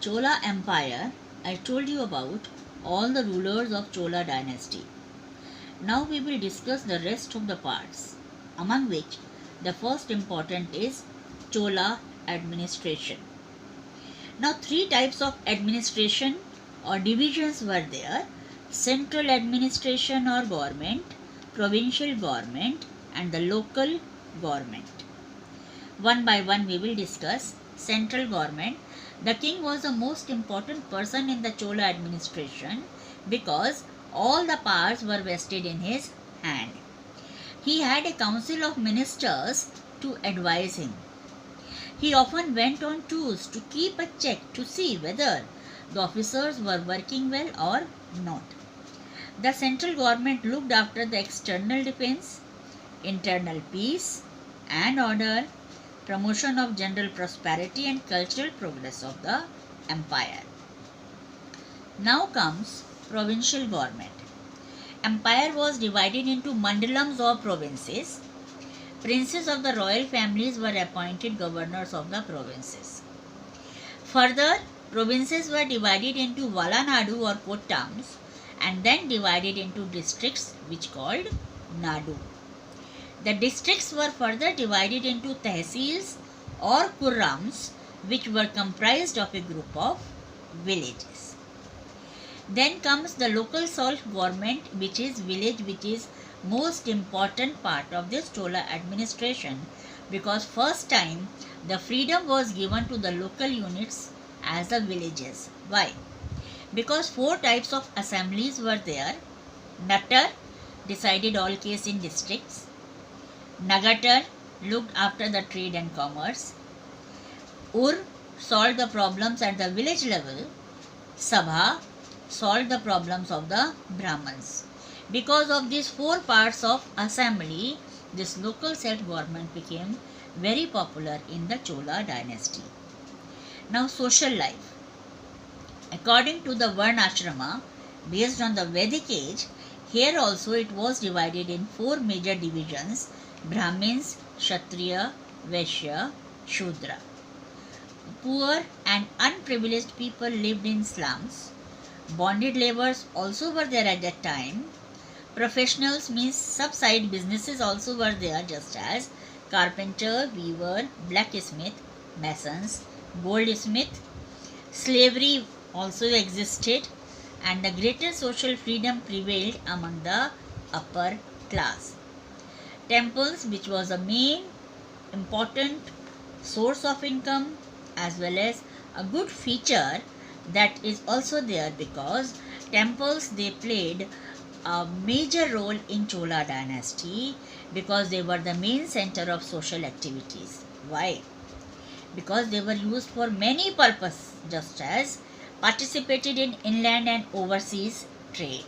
Chola Empire, I told you about all the rulers of Chola dynasty. Now we will discuss the rest of the parts, among which the first important is Chola administration. Now three types of administration or divisions were there: central administration or government, provincial government, and the local government. One by one we will discuss central government. The king was the most important person in the Chola administration because all the powers were vested in his hand. He had a council of ministers to advise him. He often went on tours to keep a check to see whether the officers were working well or not. The central government looked after the external defense, internal peace and order, promotion of general prosperity and cultural progress of the empire. Now comes provincial government. Empire was divided into mandalams or provinces. Princes of the royal families were appointed governors of the provinces. Further, provinces were divided into Valanadu or Kottams and then divided into districts which called Nadu. The districts were further divided into tehsils or kurams which were comprised of a group of villages. Then comes the local self-government, which is village, which is most important part of this Chola administration because first time the freedom was given to the local units as the villages. Why? Because four types of assemblies were there. Nattar decided all case in districts. Nagatar looked after the trade and commerce. Ur solved the problems at the village level. Sabha solved the problems of the Brahmins. Because of these four parts of assembly, this local self-government became very popular in the Chola dynasty. Now social life. According to the Varna Ashrama, based on the Vedic age, here also it was divided in four major divisions: Brahmins, Kshatriya, Vaishya, Shudra. Poor and unprivileged people lived in slums. Bonded laborers also were there at that time. Professionals means sub-side businesses also were there, just as carpenter, weaver, blacksmith, masons, goldsmith. Slavery also existed and the greater social freedom prevailed among the upper class. Temples, which was a main important source of income as well as a good feature, that is also there because temples, they played a major role in Chola dynasty because they were the main center of social activities. Why? Because they were used for many purposes, just as participated in inland and overseas trade.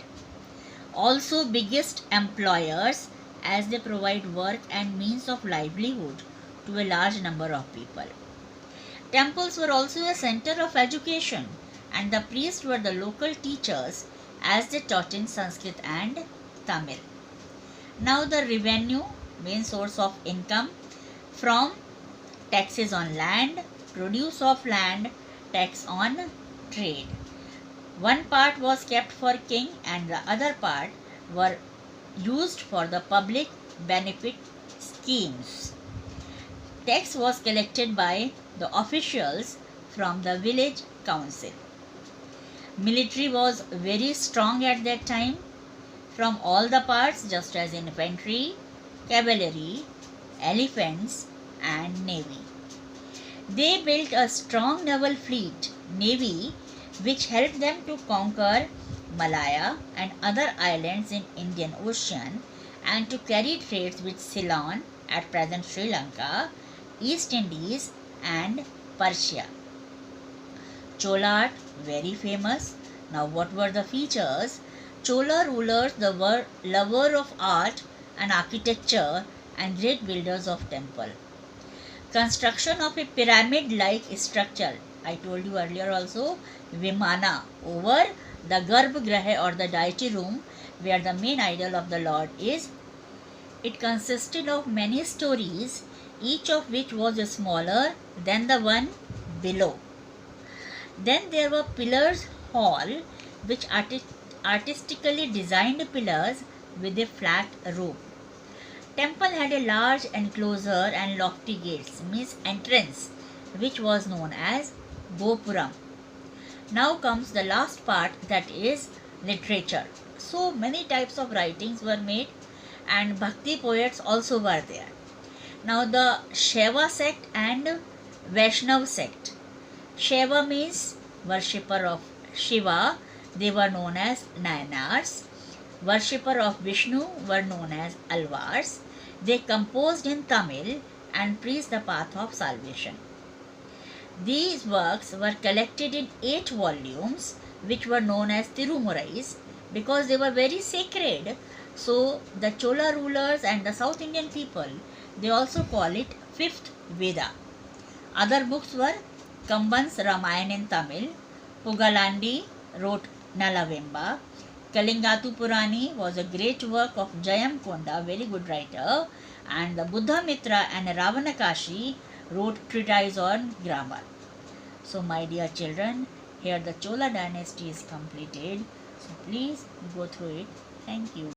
Also biggest employers as they provide work and means of livelihood to a large number of people. Temples were also a center of education and the priests were the local teachers as they taught in Sanskrit and Tamil. Now the revenue, main source of income from taxes on land, produce of land, tax on trade. One part was kept for king and the other part were used for the public benefit schemes. Tax was collected by the officials from the village council. Military was very strong at that time from all the parts, just as infantry, cavalry, elephants and navy. They built a strong naval fleet, navy, which helped them to conquer Malaya and other islands in Indian Ocean and to carry trades with Ceylon at present Sri Lanka, East Indies and Persia. Chola art, very famous. Now what were the features? Chola rulers, they were lover of art and architecture and great builders of temple. Construction of a pyramid-like structure. I told you earlier also, Vimana, over the Garbhagriha or the deity room where the main idol of the Lord is. It consisted of many stories, each of which was smaller than the one below. Then there were Pillars Hall, which artistically designed pillars with a flat roof. Temple had a large enclosure and lofty gates, means entrance, which was known as Gopuram. Now comes the last part, that is literature. So many types of writings were made and bhakti poets also were there. Now the Shaiva sect and Vaishnav sect. Shaiva means worshipper of Shiva, they were known as Nayanars. Worshipper of Vishnu were known as Alvars. They composed in Tamil and preached the path of salvation. These works were collected in 8 volumes, which were known as Tirumurais, because they were very sacred. So the Chola rulers and the South Indian people, they also call it fifth Veda. Other books were Kamban's Ramayana in Tamil, Pugalandi wrote Nalavemba, Kalingatu Purani was a great work of Jayam Konda, very good writer, and the Buddha Mitra and Ravanakashi wrote treatise on grammar. So my dear children, here the Chola dynasty is completed. So please go through it. Thank you.